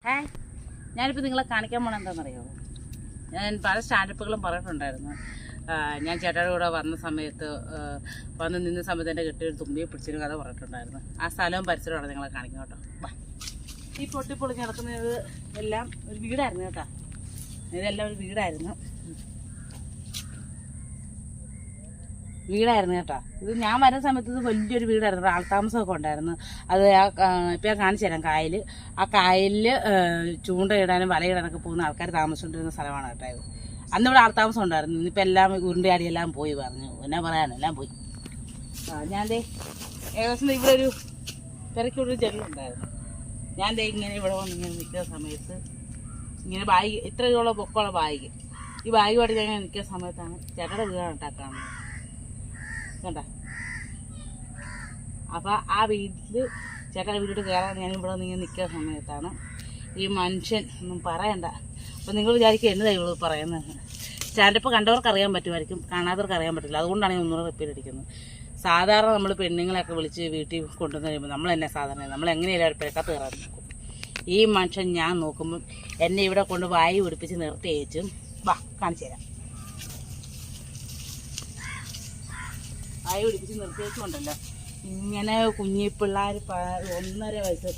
ഞാനിപ്പോൾ നിങ്ങളെ കാണിക്കാൻ പോകണം എന്താണെന്നറിയാമോ? ഞാൻ പല സ്റ്റാൻഡപ്പുകളും പറഞ്ഞിട്ടുണ്ടായിരുന്നു. ഞാൻ ചേട്ടായുടെ കൂടെ വന്ന സമയത്ത് വന്ന് നിന്ന സമയത്ത് എൻ്റെ കെട്ടിയൊരു തുമ്പിയെ പിടിച്ചൊരു കഥ പറഞ്ഞിട്ടുണ്ടായിരുന്നു. ആ സ്ഥലവും പരിസരമാണ് നിങ്ങളെ കാണിക്കും കേട്ടോ. ഈ പൊട്ടിപ്പൊളിഞ്ഞ് നടക്കുന്നത് എല്ലാം ഒരു വീടായിരുന്നു കേട്ടോ. ഇതെല്ലാം ഒരു വീടായിരുന്നു കേട്ടോ. ഇത് ഞാൻ വരുന്ന സമയത്ത് ഇത് വലിയൊരു വീടായിരുന്നു, ആൾത്താമസമൊക്കെ ഉണ്ടായിരുന്നു. അത് ഇപ്പം ഞാൻ കാണിച്ചു തരാം. കായൽ, ആ കായലിൽ ചൂണ്ടയിടാനും വലയിടാനൊക്കെ പോകുന്ന ആൾക്കാർ താമസിച്ചുകൊണ്ടിരുന്ന സ്ഥലമാണ് കേട്ടോ ഇത്. അന്ന് ഇവിടെ ആൾത്താമസം ഉണ്ടായിരുന്നു. ഇന്നിപ്പോൾ എല്ലാം ഉരുണ്ടയാടി എല്ലാം പോയി പറഞ്ഞു. എന്നാ പറയാനോ, എല്ലാം പോയി. ഞാൻ ഏകദേശം ഇവിടെ ഒരു തിരക്കുള്ളൊരു ജനലുണ്ടായിരുന്നു. ഞാൻ ഇങ്ങനെ ഇവിടെ വന്ന് ഇങ്ങനെ നിൽക്കുന്ന സമയത്ത് ഇങ്ങനെ ബാഗ്, ഇത്രയുള്ള പൊക്കമുള്ള ബാഗ്, ഈ ബാഗുമായിട്ട് ഞാൻ നിൽക്കുന്ന സമയത്താണ് ചേട്ടയുടെ വീടാണ് ഉണ്ടാക്കാറുള്ളത് കണ്ട. അപ്പം ആ വീട്ടിൽ ചേട്ടൻ്റെ വീട്ടിൽ കയറാൻ ഞാൻ ഇവിടെ നിന്ന് ഇങ്ങനെ നിൽക്കുന്ന സമയത്താണ് ഈ മനുഷ്യൻ ഒന്നും പറയണ്ട. അപ്പം നിങ്ങൾ വിചാരിക്കുക എന്നതാ ഇവള് പറയുന്നത്. സ്റ്റാൻഡപ്പ് കണ്ടവർക്ക് അറിയാൻ പറ്റുമായിരിക്കും, കാണാത്തവർക്ക് അറിയാൻ പറ്റില്ല. അതുകൊണ്ടാണ് ഞാൻ ഒന്നുകൂടെ റിപ്പീറ്റ് അടിക്കുന്നത്. സാധാരണ നമ്മൾ പെണ്ണുങ്ങളെയൊക്കെ വിളിച്ച് വീട്ടിൽ കൊണ്ടുവന്ന് കഴിയുമ്പോൾ നമ്മൾ തന്നെ സാധാരണ നമ്മൾ എങ്ങനെയല്ല പിഴക്കത്ത് കയറാൻ നോക്കും. ഈ മനുഷ്യൻ ഞാൻ നോക്കുമ്പം എന്നെ ഇവിടെ കൊണ്ട് വായു പിടിപ്പിച്ച് നിർത്തി അയച്ചും വാ കാണിച്ചു തരാം. വായു പിടിപ്പിച്ച് നിർത്തിയേക്കുണ്ടല്ലോ ഇങ്ങനെ കുഞ്ഞി പിള്ളേർ 1.5 വയസ്സ്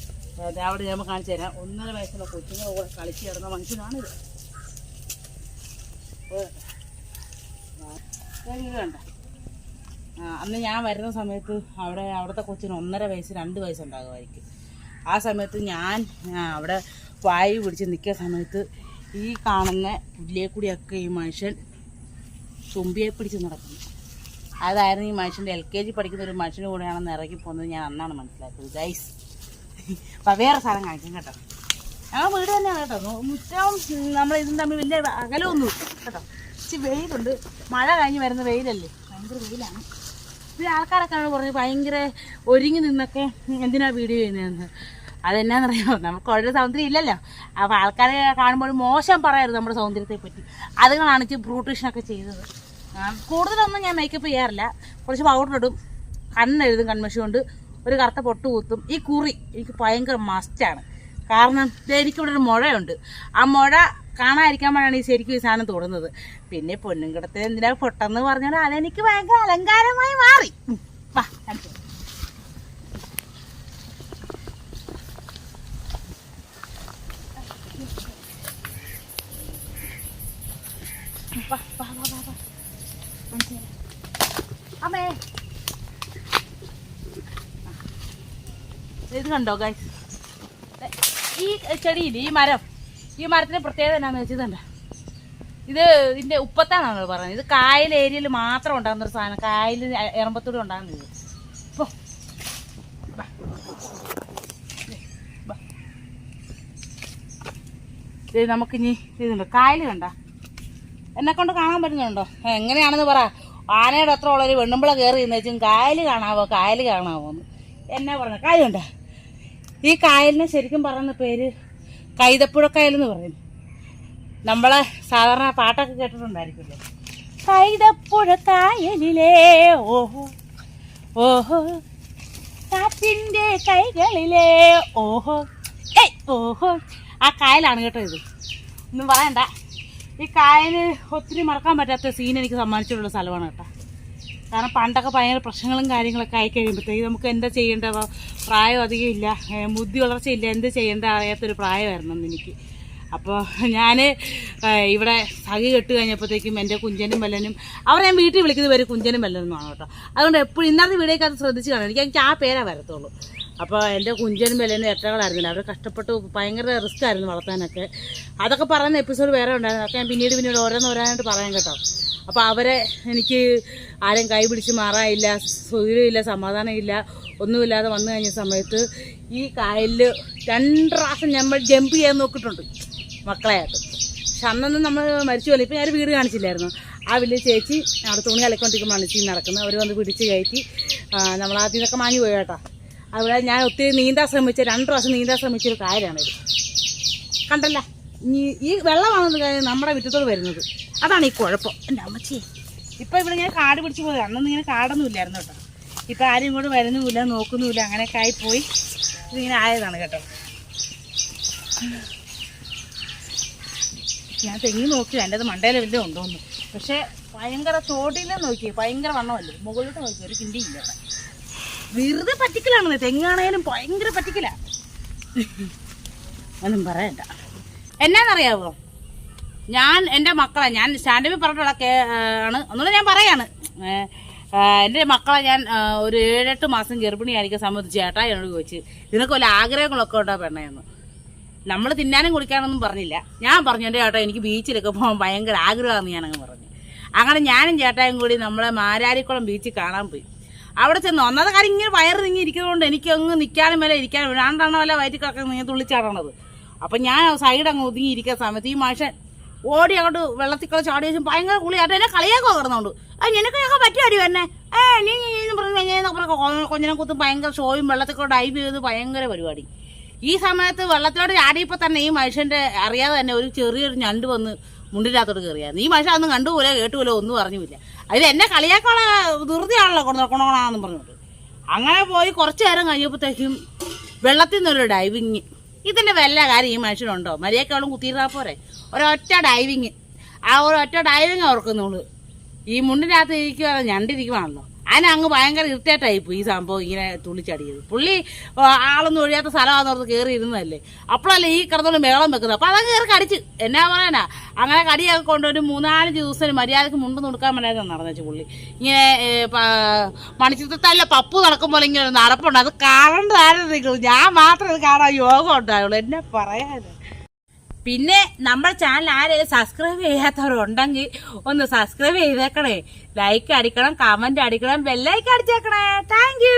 അവിടെ ഞാൻ കാണിച്ചു തരാം. 1.5 വയസ്സുള്ള കൊച്ചുങ്ങൾ കൂടെ കളിച്ച് കിടന്ന മനുഷ്യനാണിത്. കണ്ട. അന്ന് ഞാൻ വരുന്ന സമയത്ത് അവിടുത്തെ കൊച്ചിന് 1.5 വയസ്സ് 2 വയസ്സുണ്ടാകുമായിരിക്കും. ആ സമയത്ത് ഞാൻ അവിടെ വായു പിടിച്ച് നിൽക്കുന്ന സമയത്ത് ഈ കാണുന്ന പുല്ലിയെ കൂടിയൊക്കെ ഈ മനുഷ്യൻ തുമ്പിയെ പിടിച്ച് നടക്കുന്നു. അതായിരുന്നു ഈ മനുഷ്യൻ്റെ LKG പഠിക്കുന്ന ഒരു മനുഷ്യൻ്റെ കൂടെയാണെന്ന് ഇറക്കി പോകുന്നത് ഞാൻ അന്നാണ് മനസ്സിലാക്കിയത് ഗൈസ്. അപ്പം വേറെ സ്ഥലം കാണിക്കും കേട്ടോ. ഞങ്ങൾ വീട് തന്നെയാണ് കേട്ടോ. മുറ്റവും നമ്മൾ ഇതും തമ്മിൽ വലിയ അകലമൊന്നും കേട്ടോ. ഇച്ചിരി വെയിലുണ്ട്, മഴ കഴിഞ്ഞ് വരുന്ന വെയിലല്ലേ, ഭയങ്കര വെയിലാണ്. പിന്നെ ആൾക്കാരൊക്കെ പറഞ്ഞ് ഭയങ്കര ഒരുങ്ങി നിന്നൊക്കെ എന്തിനാ വീഡിയോ ചെയ്യുന്നതെന്ന്. അതെന്നാന്നറിയാമോ, നമുക്ക് വളരെ സൗന്ദര്യം ഇല്ലല്ലോ. അപ്പോൾ ആൾക്കാരെ കാണുമ്പോൾ മോശം പറയരുത് നമ്മുടെ സൗന്ദര്യത്തെ പറ്റി. അതുകൊണ്ടാണ് ഇച്ചിരി ബ്യൂട്ടീഷ്യനൊക്കെ ചെയ്തത്. കൂടുതലൊന്നും ഞാൻ മേക്കപ്പ് ചെയ്യാറില്ല. കുറച്ച് പൗഡർ ഇടും, കണ്ണെഴുതും കൺമഷി കൊണ്ട്, ഒരു കറുത്ത പൊട്ട് കുത്തും. ഈ കുറി എനിക്ക് ഭയങ്കര മസ്റ്റാണ്. കാരണം എനിക്കിവിടെ ഒരു മുഴയുണ്ട്. ആ മുഴ കാണാതിരിക്കാൻ വേണ്ടിയാണ് ഈ ശരിക്കും ഈ സാധനം തൊടുന്നത്. പിന്നെ പൊന്നും കിടത്തിൽ എന്തിനാ പൊട്ടെന്ന് പറഞ്ഞാൽ അതെനിക്ക് ഭയങ്കര അലങ്കാരമായി മാറി. വാ അമ്മേ, ഇത് കണ്ടോ ഗൈസ്, ഈ ചെടിയില്ല, ഈ മരത്തിന് പ്രത്യേകത എന്നാന്ന് വെച്ചതുണ്ട്. ഇതിന്റെ ഉപ്പത്താന്നാണ് പറയുന്നത്. ഇത് കായൽ ഏരിയയിൽ മാത്രം ഉണ്ടാകുന്ന ഒരു സാധനം. കായൽ എറമ്പത്തൂടെ ഉണ്ടാകുന്നത്. ഇത് നമുക്കിനി ഇതുണ്ട്. കായൽ കണ്ട എന്നെ കൊണ്ട് കാണാൻ പറ്റുന്നുണ്ടോ? എങ്ങനെയാണെന്ന് പറ. ആനയുടെ അത്ര ഉള്ളൊരു വെണ്ണുമ്പള കയറി വെച്ചും കായൽ കാണാവോന്ന് എന്നാ പറഞ്ഞ. കായലുണ്ട. ഈ കായലിനെ ശരിക്കും പറയുന്ന പേര് കൈതപ്പുഴക്കായലെന്ന് പറയും. നമ്മളെ സാധാരണ പാട്ടൊക്കെ കേട്ടിട്ടുണ്ടായിരിക്കുമല്ലോ. കൈതപ്പുഴ കായലിലെ ഓഹോ ഓഹോ കാറ്റിൻ്റെ കൈകളിലെ ഓഹോ ഓഹോ. ആ കായലാണ് കേട്ടോ ഇത്. ഒന്നും പറയണ്ട. ഈ കായൽ ഒത്തിരി മറക്കാൻ പറ്റാത്ത സീൻ എനിക്ക് സമ്മാനിച്ചിട്ടുള്ള സ്ഥലമാണ് കേട്ടോ. കാരണം പണ്ടൊക്കെ ഭയങ്കര പ്രശ്നങ്ങളും കാര്യങ്ങളൊക്കെ ആയി കഴിയുമ്പോഴത്തേക്ക് നമുക്ക് എന്താ ചെയ്യേണ്ട, പ്രായം അധികം ഇല്ല, ബുദ്ധി വളർച്ചയില്ല, എന്ത് ചെയ്യേണ്ട അറിയാത്തൊരു പ്രായമായിരുന്നു എനിക്ക്. അപ്പോൾ ഞാൻ ഇവിടെ സഖി കെട്ട് കഴിഞ്ഞപ്പോഴത്തേക്കും എൻ്റെ കുഞ്ചനും വല്ലനും, അവർ ഞാൻ വീട്ടിൽ വിളിക്കുന്നത് പേര് കുഞ്ചനും വല്ലനുമാണ് കേട്ടോ. അതുകൊണ്ട് എപ്പോഴും ഇന്നത്തെ വീഡിയോക്ക് അത് ശ്രദ്ധിച്ച് കാണാം. എനിക്ക് ആ പേരാ വരത്തുള്ളൂ. അപ്പോൾ എൻ്റെ കുഞ്ചനും വല്ലനും എത്രകളായിരുന്നില്ല, അവർ കഷ്ടപ്പെട്ട് ഭയങ്കര റിസ്ക് ആയിരുന്നു വളർത്താനൊക്കെ. അതൊക്കെ പറയുന്ന എപ്പിസോഡ് വേറെ ഉണ്ടായിരുന്നു. അതൊക്കെ ഞാൻ പിന്നീട് ഓരോന്നായിട്ട് പറയാൻ കേട്ടോ. അപ്പോൾ അവരെ എനിക്ക് ആരും കൈ പിടിച്ച് മാറാനില്ല, സൗകര്യമില്ല, സമാധാനമില്ല, ഒന്നുമില്ലാതെ വന്നു കഴിഞ്ഞ സമയത്ത് ഈ കായലിൽ 2 പ്രാവശ്യം നമ്മൾ ജമ്പ് ചെയ്യാൻ നോക്കിയിട്ടുണ്ട് മക്കളെയായിട്ട്. പക്ഷെ അന്നൊന്നും നമ്മൾ മരിച്ചു പോലെ. ഇപ്പം ഞാൻ വീട് കാണിച്ചില്ലായിരുന്നു. ആ വലിയ ചേച്ചി അവിടെ തുണി അലക്കൊണ്ടിരിക്കുമ്പോൾ മണിച്ചി നടക്കുന്നത്. അവർ വന്ന് പിടിച്ച് കയറ്റി നമ്മളാദ്യം ഇതൊക്കെ മാഞ്ഞു പോയി കേട്ടോ. അവിടെ ഞാൻ ഒത്തിരി നീന്താൻ ശ്രമിച്ച 2 പ്രാവശ്യം നീന്താൻ ശ്രമിച്ചൊരു കായലാണിത്. കണ്ടല്ല, ഈ വെള്ളമാണ് നമ്മുടെ മുറ്റത്തോട് വരുന്നത്. അതാണ് ഈ കുഴപ്പം. എൻ്റെ അമ്മച്ചി ഇപ്പം ഇവിടെ ഞാൻ കാട് പിടിച്ച് പോയത്. അന്നൊന്നും ഇങ്ങനെ കാടൊന്നും ഇല്ലായിരുന്നു കേട്ടോ. ഇപ്പം ആരും ഇങ്ങോട്ട് വരുന്നുമില്ല, നോക്കുന്നുമില്ല, അങ്ങനെയൊക്കെ ആയിപ്പോയി. ഇതിങ്ങനെ ആയതാണ് കേട്ടോ. ഞാൻ തെങ്ങി നോക്കി എൻ്റെ അത് മണ്ടയിൽ വല്ലതും ഉണ്ടോന്ന്. പക്ഷെ ഭയങ്കര ചോട്ടിലും നോക്കി ഭയങ്കര വണ്ണമല്ലേ, മുകളിലോട്ട് നോക്കി ഒരു കിണ്ടിയില്ല. വെറുതെ പറ്റിക്കലാണ്, തെങ്ങാണേലും ഭയങ്കര പറ്റിക്കല. ഒന്നും പറയണ്ട. എന്നാന്നറിയാവോ, ഞാൻ എൻ്റെ മക്കളെ ഞാൻ സ്റ്റാൻഡപ്പിൽ പറഞ്ഞിട്ടുള്ള ആണ് ഒന്നുകൂടെ ഞാൻ പറയാണ്. എൻ്റെ മക്കളെ ഞാൻ ഒരു 7-8 മാസം ഗർഭിണിയായിരിക്കും സംബന്ധിച്ച് ചേട്ടാ എന്നോട് ചോദിച്ച് ഇതിനൊക്കെ വല്ല ആഗ്രഹങ്ങളൊക്കെ ഉണ്ടാ പെണ്ണയെന്ന്. നമ്മൾ തിന്നാനും കുടിക്കാനൊന്നും പറഞ്ഞില്ല. ഞാൻ പറഞ്ഞു എൻ്റെ ചേട്ടാ എനിക്ക് ബീച്ചിലൊക്കെ പോകാൻ ഭയങ്കര ആഗ്രഹമാണെന്ന് ഞാനങ്ങ് പറഞ്ഞു. അങ്ങനെ ഞാനും ചേട്ടായും കൂടി നമ്മളെ മാരാരിക്കുളം ബീച്ചിൽ കാണാൻ പോയി. അവിടെ ചെന്ന് ഒന്നാമത്തെ കാര്യം ഇങ്ങനെ വയറ് നീങ്ങി ഇരിക്കുന്നതുകൊണ്ട് എനിക്ക് അങ്ങ് നിൽക്കാനും വല്ല ഇരിക്കാനും രണ്ടെണ്ണം വല്ല വയറ്റിക്കൊക്കെ നീങ്ങി തുള്ളിച്ചാടണത്. അപ്പം ഞാൻ സൈഡ് അങ്ങ് ഒതുങ്ങി ഇരിക്കുന്ന സമയത്ത് ഈ മനുഷ്യൻ ഓടി അങ്ങോട്ട് വെള്ളത്തിൽ കളി ചാടി വെച്ചും ഭയങ്കര കുളിയായിട്ട് എന്നെ കളിയാക്കോ കിടന്നുകൊണ്ട്. നിനക്ക് ഞങ്ങൾക്ക് പറ്റിയടി എന്നെ നീ പറഞ്ഞു കൊഞ്ഞിനെ കുത്തും ഭയങ്കര ഷോയും വെള്ളത്തിൽ ഡൈവ് ചെയ്ത് ഭയങ്കര പരിപാടി. ഈ സമയത്ത് വെള്ളത്തിലോട്ട് ചാടിയപ്പോൾ തന്നെ ഈ മനുഷ്യൻ്റെ അറിയാതെ തന്നെ ഒരു ചെറിയൊരു ഞണ്ട് വന്ന് മുണ്ടിനകത്തോട്ട് കയറിയായിരുന്നു. ഈ മനുഷ്യൻ അന്ന് കണ്ടുപോലെ കേട്ടുപോലെ ഒന്നും അറിഞ്ഞില്ല. അതിൽ എന്നെ കളിയാക്കാനുള്ള ധൃതിയാണല്ലോ കൊണകൊണാന്ന് പറഞ്ഞോണ്ട്. അങ്ങനെ പോയി കുറച്ചു നേരം കഴിഞ്ഞപ്പോഴത്തേക്കും വെള്ളത്തിൽ നിന്നൊരു ഡൈവിങ്. ഇതിൻ്റെ വല്ല കാര്യം ഈ മനുഷ്യനുണ്ടോ? മര്യാദക്കവളും കുത്തിയിരുന്നാൽ പോരെ. ഒരൊറ്റ ഡൈവിങ്, ആ ഒരൊറ്റ ഡൈവിങ് ഓർക്കുന്നുള്ളൂ. ഈ മുണ്ടിനകത്ത് ഇരിക്കുക ഞണ്ടിരിക്കുവാണല്ലോ. അതിന് അങ്ങ് ഭയങ്കര ഇറിറ്റേറ്റായിപ്പോയി ഈ സംഭവം ഇങ്ങനെ തുള്ളിച്ചടിയത്. പുള്ളി ആളൊന്നും ഒഴിയാത്ത സ്ഥലമാണെന്നോർത്ത് കയറി ഇരുന്നതല്ലേ. അപ്പോഴല്ലേ ഈ കിടന്നോണ്ട് മേളം വെക്കുന്നത്. അപ്പം അതങ്ങ് കയറി കടിച്ച് എന്നാ പറയാനാ. അങ്ങനെ കടിയൊക്കെ കൊണ്ട് ഒരു 3-4 ദിവസം മര്യാദക്ക് മുണ്ട് കൊടുക്കാൻ മേലാതെ നടന്നു പുള്ളി. ഇങ്ങനെ മണിച്ചിത്രത്തല്ല പപ്പു നടക്കും പോലെ ഇങ്ങനെ നടപ്പുണ്ട്. അത് കാണേണ്ടതായിരുന്നു. ഞാൻ മാത്രം അത് കാണാൻ യോഗം ഉണ്ടായുള്ളൂ. എന്നെ പറയാന്. പിന്നെ നമ്മുടെ ചാനൽ ആരെങ്കിലും സബ്സ്ക്രൈബ് ചെയ്യാത്തവരുണ്ടെങ്കിൽ ഒന്ന് സബ്സ്ക്രൈബ് ചെയ്തേക്കണേ. ലൈക്ക് അടിക്കണം, കമന്റ് അടിക്കണം, ബെല്ലൈക്കൻ അടിച്ചേക്കണേ. Thank you.